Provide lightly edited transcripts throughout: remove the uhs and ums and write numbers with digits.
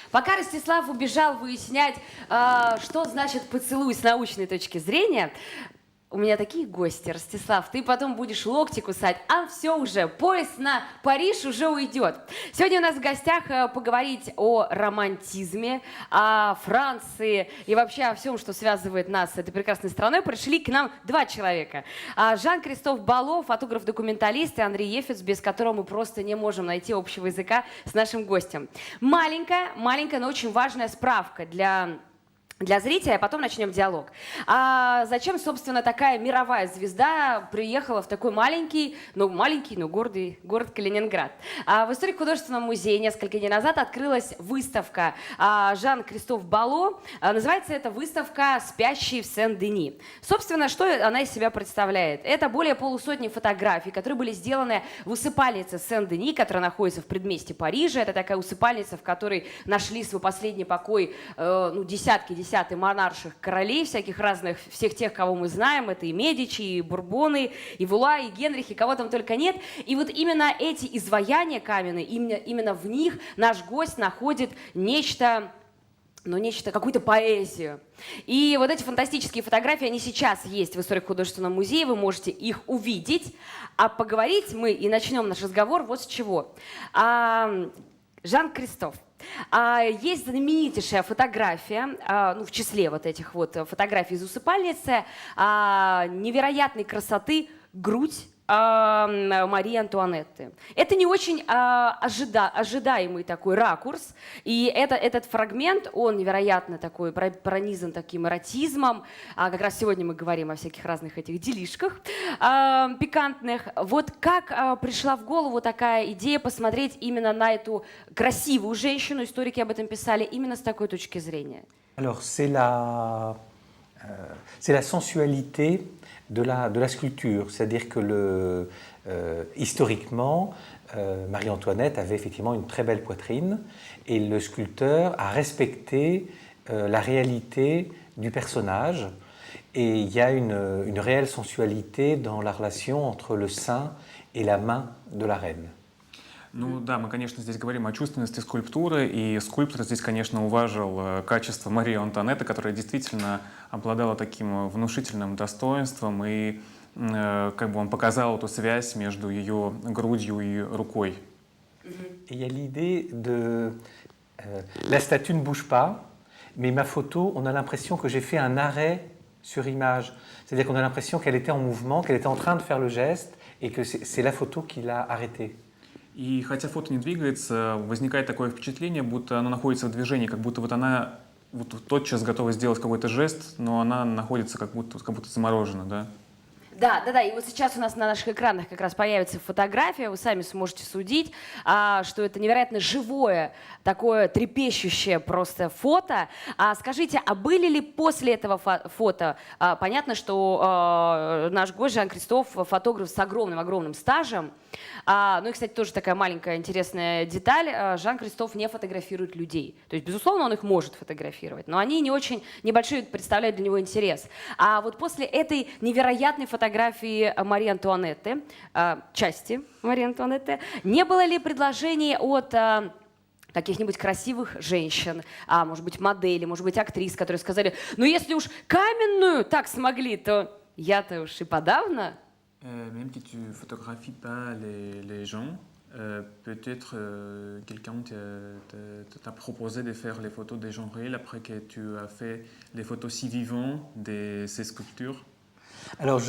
Пока Ростислав убежал выяснять, что значит поцелуй с научной точки зрения, у меня такие гости, Ростислав, ты потом будешь локти кусать, а все уже, поезд на Париж уже уйдет. Сегодня у нас в гостях поговорить о романтизме, о Франции и вообще о всем, что связывает нас с этой прекрасной страной, пришли к нам два человека. Жан-Кристоф Бало, фотограф-документалист, и Андрей Ефец, без которого мы просто не можем найти общего языка с нашим гостем. Маленькая, но очень важная справка для зрителя, а потом начнем диалог. Зачем, собственно, такая мировая звезда приехала в такой маленький, но гордый город Калининград? В историко-художественном музее несколько дней назад открылась выставка Жан-Кристоф Бало. Называется эта выставка «Спящие в Сен-Дени». Собственно, что она из себя представляет? Это более полусотни фотографий, которые были сделаны в усыпальнице Сен-Дени, которая находится в предместье Парижа. Это такая усыпальница, в которой нашли свой последний покой десятки монарших королей, всяких разных, всех тех, кого мы знаем. Это и Медичи, и Бурбоны, и Вула, и Генрихи, кого там только нет. И вот именно эти изваяния каменные, именно в них наш гость находит какую-то поэзию. И вот эти фантастические фотографии, они сейчас есть в историко-художественном музее, вы можете их увидеть. А поговорить мы и начнем наш разговор вот с чего. Жан-Кристоф. Есть знаменитейшая фотография, в числе вот этих вот фотографий из усыпальницы, невероятной красоты грудь Марии Антуанетты. Это не очень ожидаемый такой ракурс, и этот фрагмент, он невероятно такой пронизан таким эротизмом. Как раз сегодня мы говорим о всяких разных этих делишках пикантных. Вот как пришла в голову такая идея посмотреть именно на эту красивую женщину, историки об этом писали, именно с такой точки зрения? Alors, c'est la sensualité de la sculpture. C'est-à-dire que historiquement, Marie-Antoinette avait effectivement une très belle poitrine et le sculpteur a respecté la réalité du personnage. Et il y a une réelle sensualité dans la relation entre le sein et la main de la reine. Ну да, мы, конечно, здесь говорим о чувственности скульптуры, и скульптор здесь, конечно, уважил качество Марии Антуанетты, которая действительно обладала таким внушительным достоинством, и как бы он показал эту связь между ее грудью и рукой. Il y a l'idée de... la statue ne bouge pas, mais ma photo, on a l'impression que j'ai fait un arrêt sur image. C'est-à-dire qu'on a l'impression qu'elle était en mouvement, qu'elle était en train de faire le geste, et que c'est la photo qui l'a arrêtée. И хотя фото не двигается, возникает такое впечатление, будто оно находится в движении, как будто вот она вот тотчас готова сделать какой-то жест, но она находится как будто заморожена, да? Да, и вот сейчас у нас на наших экранах как раз появится фотография, вы сами сможете судить, что это невероятно живое, такое трепещущее просто фото. Скажите, а были ли после этого фото, понятно, что наш гость Жан-Кристоф фотограф с огромным стажем, ну и, кстати, тоже такая маленькая интересная деталь, Жан-Кристоф не фотографирует людей. То есть, безусловно, он их может фотографировать, но они не очень небольшой представляют для него интерес. А вот после этой невероятной фотографии Марии Антуанетты, части Марии Антуанетты, не было ли предложений от каких-нибудь красивых женщин, может быть, моделей, может быть, актрис, которые сказали, ну если уж каменную так смогли, то я-то уж и подавно. Même si tu ne photographies pas les gens, peut-être quelqu'un t'a proposé de faire les photos des gens réels après que tu as fait les photos si vivantes de ces sculptures. Alors,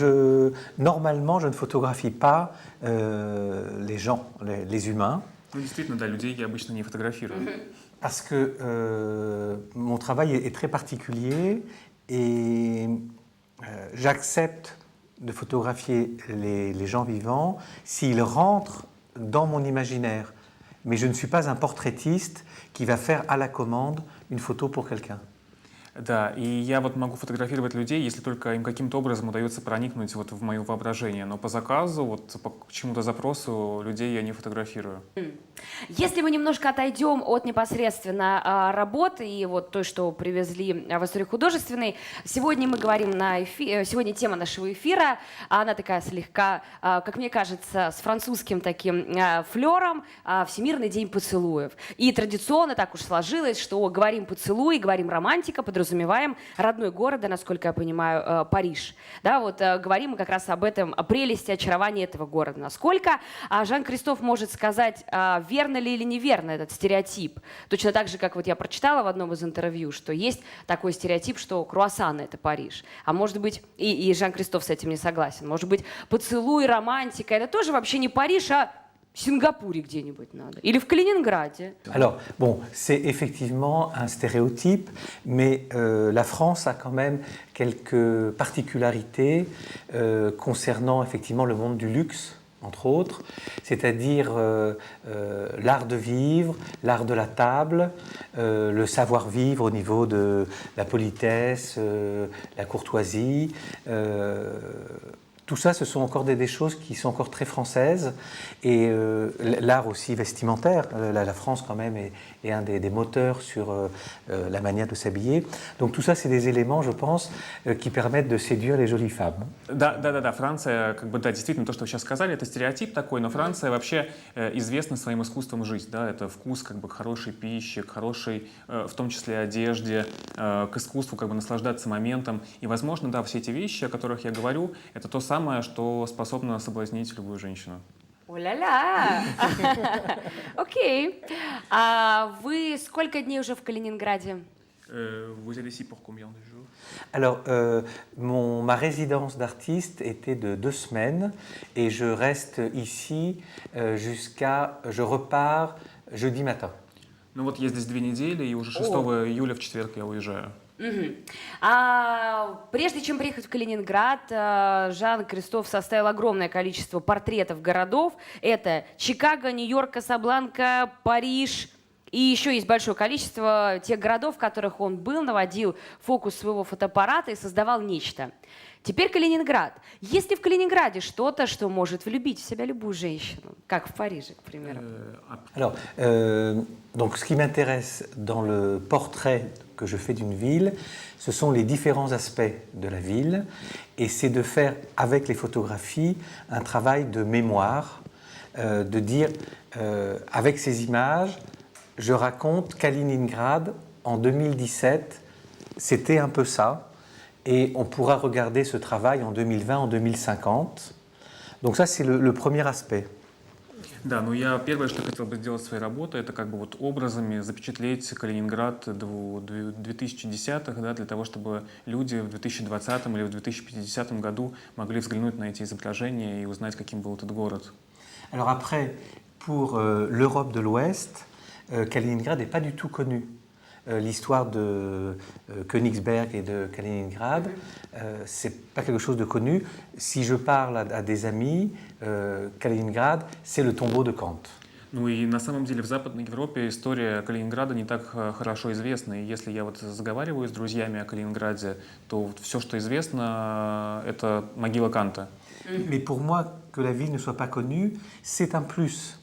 normalement, je ne photographie pas les gens, les humains. Ну, действительно, да, людей я обычно не фотографирую. Parce que mon travail est très particulier et j'accepte de photographier les gens vivants s'ils rentrent dans mon imaginaire. Mais je ne suis pas un portraitiste qui va faire à la commande une photo pour quelqu'un. Да, и я вот могу фотографировать людей, если только им каким-то образом удается проникнуть вот в мое воображение. Но по заказу, вот по чему-то запросу людей я не фотографирую. Если мы немножко отойдем от непосредственно работы и вот той, что привезли в истории художественной, сегодня мы говорим сегодня тема нашего эфира, она такая слегка, как мне кажется, с французским таким флером, Всемирный день поцелуев. И традиционно так уж сложилось, что говорим поцелуй, говорим романтика, подразумеваем родной города, насколько я понимаю, Париж. Да, вот говорим мы как раз об этом, о прелести, очаровании этого города. Насколько Жан-Кристоф может сказать, верно ли или неверно этот стереотип. Точно так же, как вот я прочитала в одном из интервью, что есть такой стереотип, что круассаны — это Париж. А может быть, и Жан-Кристоф с этим не согласен, может быть, поцелуй, романтика — это тоже вообще не Париж, а в Сингапуре где-нибудь надо. Или в Калининграде. Alors, bon, c'est effectivement un stéréotype, mais la France a quand même quelques particularités concernant effectivement le monde du luxe, entre autres, c'est-à-dire l'art de vivre, l'art de la table, le savoir-vivre au niveau de la politesse, la courtoisie. Tout ça, ce sont encore des choses qui sont encore très françaises. Et l'art aussi vestimentaire, la France quand même est un des moteurs sur la manière de s'habiller. Donc tout ça, c'est des éléments, je pense, qui permettent de séduire les jolies femmes. Да, Франция, как бы, да, действительно, то, что вы сейчас сказали, это стереотип такой, но Франция вообще известна своим искусством жить, да, это вкус, как бы, к хорошей пище, к хорошей, в том числе, одежде, к искусству, как бы, наслаждаться моментом. И, возможно, да, все эти вещи, о которых я говорю, это то самое, что способно соблазнить любую женщину. О-ля-ля! Окей. А вы сколько дней уже в Калининграде? Vous êtes ici pour combien de jours? Alors, ma résidence d'artiste était de 2 semaines et je reste ici je repars jeudi matin. Ну вот я здесь 2 недели, и уже 6 июля в четверг я уезжаю. Прежде чем приехать в Калининград, Жан-Кристоф составил огромное количество портретов городов. Это Чикаго, Нью-Йорк, Касабланка, Париж. И еще есть большое количество тех городов, в которых он был, наводил фокус своего фотоаппарата и создавал нечто. Теперь Калининград. Есть ли в Калининграде что-то, что может влюбить в себя любую женщину, как в Париже, к примеру? Alors, donc, ce qui m'intéresse dans le portrait que je fais d'une ville, ce sont les différents aspects de la ville, et c'est de faire avec les photographies un travail de mémoire, de dire avec ces images, je raconte Kaliningrad en 2017, c'était un peu ça. Et on pourra regarder ce travail en 2020, en 2050. Donc ça, c'est le premier aspect. Да, ну я первое, что хотел бы сделать своей работой, это как бы вот образами запечатлеть Калининград 2010-х, да, для того, чтобы люди в 2020 или в 2050 году могли взглянуть на эти изображения и узнать, каким был этот город. Alors après, pour l'Europe de l'Ouest, Kaliningrad n'est pas du tout connu. L'histoire de Königsberg et de Kaliningrad, c'est pas quelque chose de connu. Si je parle à des amis, Kaliningrad, c'est le tombeau de Kant. Ну и на самом деле в Западной Европе история Калининграда не так хорошо известна. И если я вот заговариваю с друзьями о Калининграде, то все, что известно, это могила Канта. Mais pour moi, que la ville ne soit pas connue, c'est un plus.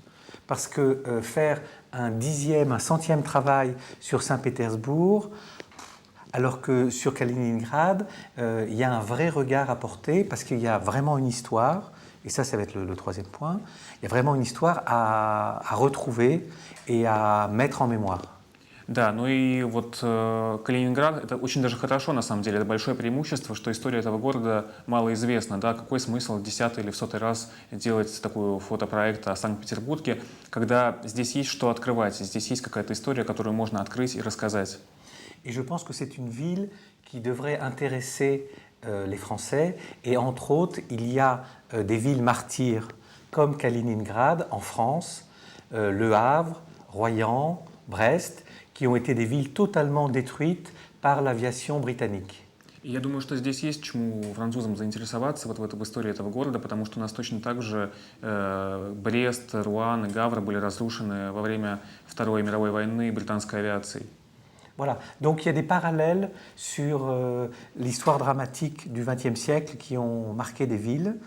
Parce que faire un 10e, un 100e travail sur Saint-Pétersbourg, alors que sur Kaliningrad, il y a un vrai regard à porter, parce qu'il y a vraiment une histoire, et ça va être le troisième point, il y a vraiment une histoire à retrouver et à mettre en mémoire. Да, ну и вот Калининград, это очень даже хорошо, на самом деле, это большое преимущество, что история этого города мало известна, да, какой смысл в 10-й или в 100-й раз делать такой фотопроект о Санкт-Петербурге, когда здесь есть что открывать, здесь есть какая-то история, которую можно открыть и рассказать. Et je pense que c'est une ville qui devrait intéresser les Français, et entre autres, il y a des villes martyrs comme Kaliningrad en France, Le Havre, Royan, Brest, qui ont été des villes totalement détruites par l'aviation britannique. И я думаю, что здесь есть чему французам заинтересоваться вот в истории этого города, потому что у нас точно так же Брест, Руан и Гавра были разрушены во время Второй мировой войны британской авиацией. Voilà, donc il y a des parallèles sur l'histoire dramatique du XXe siècle qui ont marqué des villes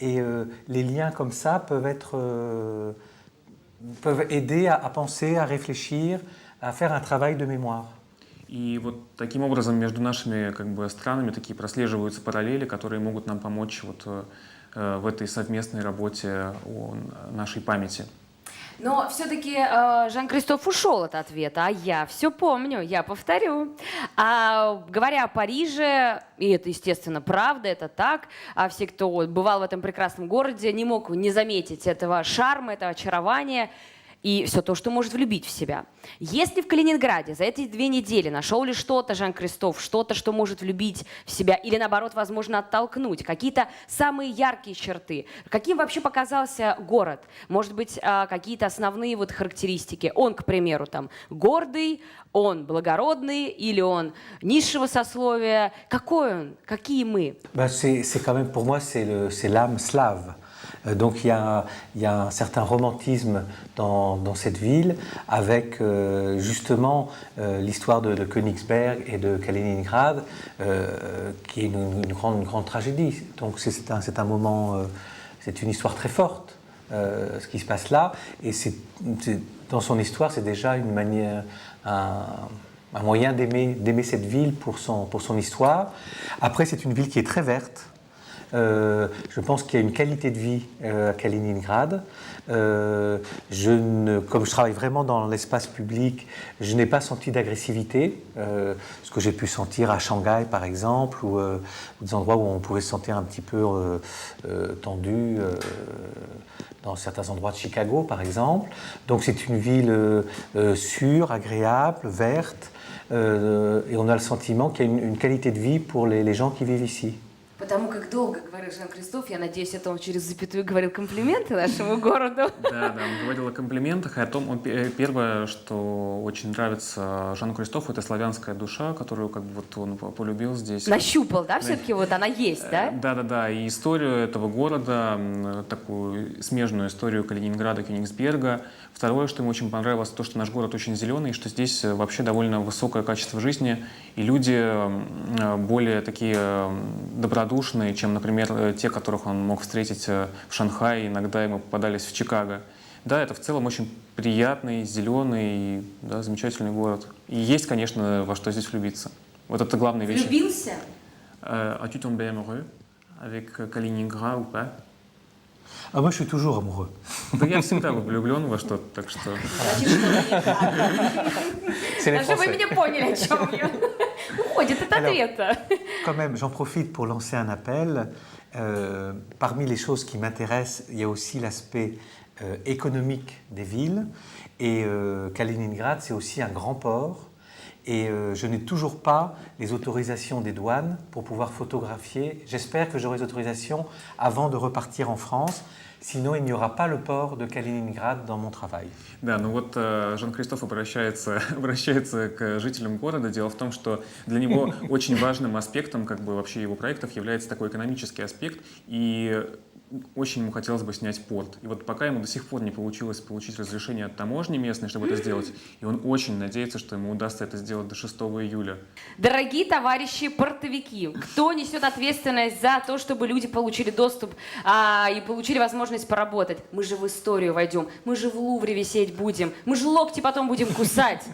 et les liens comme ça peuvent aider à penser, à réfléchir, à faire un travail de mémoire. И вот таким образом между нашими как бы странами такие прослеживаются параллели, которые могут нам помочь вот в этой совместной работе о нашей памяти. Но все-таки Жан-Кристоф ушел от ответа, а я все помню, я повторю. Говоря о Париже, и это, естественно, правда, это так, все, кто бывал в этом прекрасном городе, не мог не заметить этого шарма, этого очарования и все то, что может влюбить в себя. Если в Калининграде за эти 2 недели нашел ли что-то Жан-Кристоф, что-то, что может влюбить в себя или, наоборот, возможно, оттолкнуть, какие-то самые яркие черты, каким вообще показался город, может быть, какие-то основные вот характеристики. Он, к примеру, там, гордый, он благородный или он низшего сословия. Какой он? Какие мы? C'est quand même, pour moi, c'est l'âme slave. Donc il y a un certain romantisme dans cette ville avec justement l'histoire de Königsberg et de Kaliningrad qui est une grande tragédie. Donc c'est un moment, c'est une histoire très forte ce qui se passe là et dans son histoire c'est déjà une manière, un moyen d'aimer cette ville pour son histoire. Après c'est une ville qui est très verte. Je pense qu'il y a une qualité de vie à Kaliningrad. Comme je travaille vraiment dans l'espace public, je n'ai pas senti d'agressivité, ce que j'ai pu sentir à Shanghai par exemple, ou des endroits où on pouvait se sentir un petit peu tendu, dans certains endroits de Chicago par exemple. Donc c'est une ville sûre, agréable, verte, et on a le sentiment qu'il y a une qualité de vie pour les gens qui vivent ici. Потому как долго говорил Жан-Кристоф, я надеюсь, это он через запятую говорил комплименты нашему городу. Да, он говорил о комплиментах и о том, первое, что очень нравится Жану-Кристофу, это славянская душа, которую как бы вот он полюбил здесь. Нащупал, да, все-таки вот она есть, да? Да, и историю этого города, такую смежную историю Калининграда, Кёнигсберга. Второе, что ему очень понравилось, то, что наш город очень зеленый, что здесь вообще довольно высокое качество жизни, и люди более такие добродушные, чем, например, те, которых он мог встретить в Шанхае, иногда ему попадались в Чикаго. Да, это в целом очень приятный, зеленый, да, замечательный город. И есть, конечно, во что здесь влюбиться. Вот это главная вещь. Влюбился? As-tu tombé amoureux avec Kaliningrad ou pas? Ah, moi je suis toujours amoureux. Да я всегда влюблен во что-то, так что... Даже вы меня поняли, о чем я. Уходит от ответа. Quand même, j'en profite pour lancer un appel. Parmi les choses qui m'intéressent, il y a aussi l'aspect économique des villes. Et Kaliningrad, c'est aussi un grand port. Et je n'ai toujours pas les autorisations des douanes pour pouvoir photographier. J'espère que j'aurai les autorisations avant de repartir en France. Sinon, il n'y aura pas le port de Kaliningrad dans mon travail. Да, ну вот Жан-Кристоф обращается к жителям города. Дело в том, что для него очень важным аспектом как бы вообще его проектов является такой экономический аспект. И очень ему хотелось бы снять порт. И вот пока ему до сих пор не получилось получить разрешение от таможни местной, чтобы это сделать, и он очень надеется, что ему удастся это сделать до 6 июля. Дорогие товарищи портовики, кто несет ответственность за то, чтобы люди получили доступ и получили возможность поработать? Мы же в историю войдем, мы же в Лувре висеть будем, мы же локти потом будем кусать.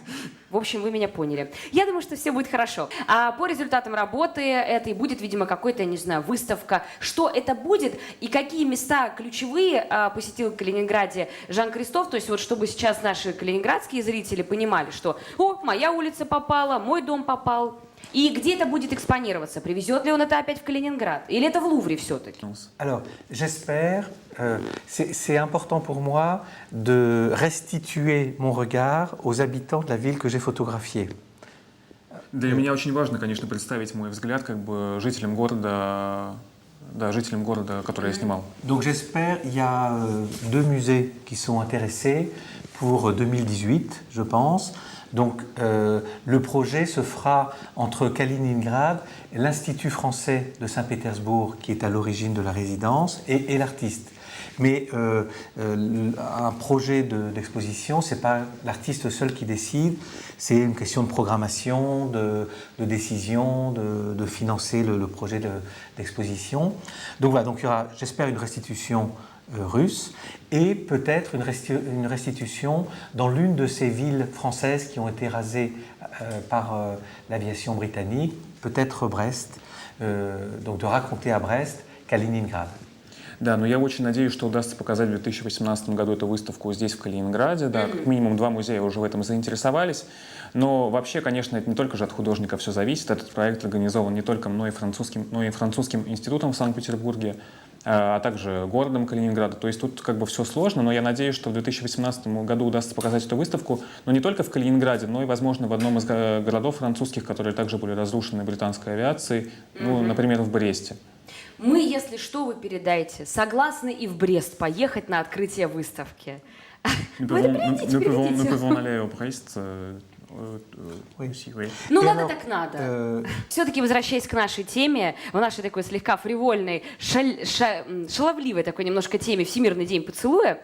В общем, вы меня поняли. Я думаю, что все будет хорошо. А по результатам работы этой будет, видимо, какой-то, не знаю, выставка. Что это будет и какие места ключевые посетил в Калининграде Жан-Кристоф? То есть вот чтобы сейчас наши калининградские зрители понимали, что «О, моя улица попала, мой дом попал». И где это будет экспонироваться? Привезет ли он это опять в Калининград? Или это в Лувре все-таки? Alors, j'espère, c'est important pour moi de restituer mon regard aux habitants de la ville que j'ai photographiée. Для меня очень важно, конечно, представить мой взгляд как бы жителям города, который я снимал. Donc j'espère, il y a 2 musées qui sont intéressés pour 2018, je pense. Donc le projet se fera entre Kaliningrad, l'Institut français de Saint-Pétersbourg qui est à l'origine de la résidence et l'artiste. Mais un projet d'exposition, c'est pas l'artiste seul qui décide, c'est une question de programmation, de décision, de financer le projet d'exposition. Donc voilà, donc il y aura, j'espère, une restitution russe et peut-être une restitution dans l'une de ces villes françaises qui ont été rasées par l'aviation britannique, peut-être Brest, donc de raconter à Brest Kaliningrad. Да, но я очень надеюсь, что удастся показать в 2018 году эту выставку здесь, в Калининграде. Да, как минимум 2 музея уже в этом заинтересовались. Но вообще, конечно, это не только же от художника все зависит. Этот проект организован не только мной, но и французским институтом в Санкт-Петербурге, а также городом Калининграда. То есть тут как бы все сложно, но я надеюсь, что в 2018 году удастся показать эту выставку, но не только в Калининграде, но и, возможно, в одном из городов французских, которые также были разрушены британской авиацией, ну, например, в Бресте. Мы, если что, вы передаете, согласны и в Брест поехать на открытие выставки. Nous Вы перейдите. pouvons aller au Brest. Oui. Aussi, oui. Ну, И надо оно, так надо. Все-таки, возвращаясь к нашей теме, в нашей такой слегка фривольной, шаловливой такой немножко теме «Всемирный день поцелуя»,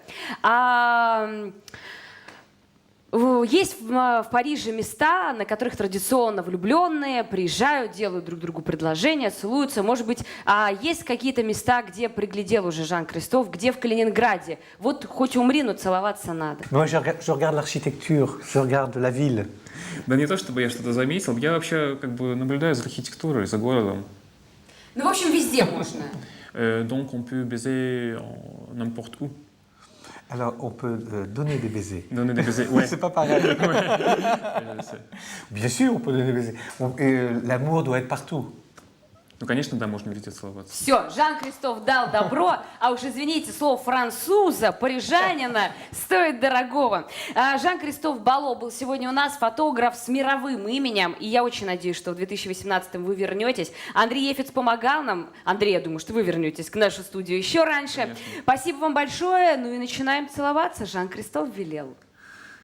есть в Париже места, на которых традиционно влюбленные приезжают, делают друг другу предложения, целуются. Может быть, есть какие-то места, где приглядел уже Жан-Кристоф, где в Калининграде. Вот хоть умри, но целоваться надо. Moi, je regarde l'architecture, je regarde la ville. Да не то, чтобы я что-то заметил, я вообще как бы наблюдаю за архитектурой, за городом. Ну, в общем, везде можно. Donc on peut baiser n'importe où. Alors, on peut donner des baisers. Donner des baisers, ouais. C'est pas pareil. Bien sûr, on peut donner des baisers. L'amour doit être partout. Ну, конечно, да, можно везде целоваться. Все, Жан-Кристоф дал добро, а уж, извините, слово француза, парижанина стоит дорогого. Жан-Кристоф Бало был сегодня у нас, фотограф с мировым именем, и я очень надеюсь, что в 2018 вы вернетесь. Андрей Ефец помогал нам. Андрей, я думаю, что вы вернетесь к нашей студии еще раньше. Конечно. Спасибо вам большое, ну и начинаем целоваться. Жан-Кристоф велел.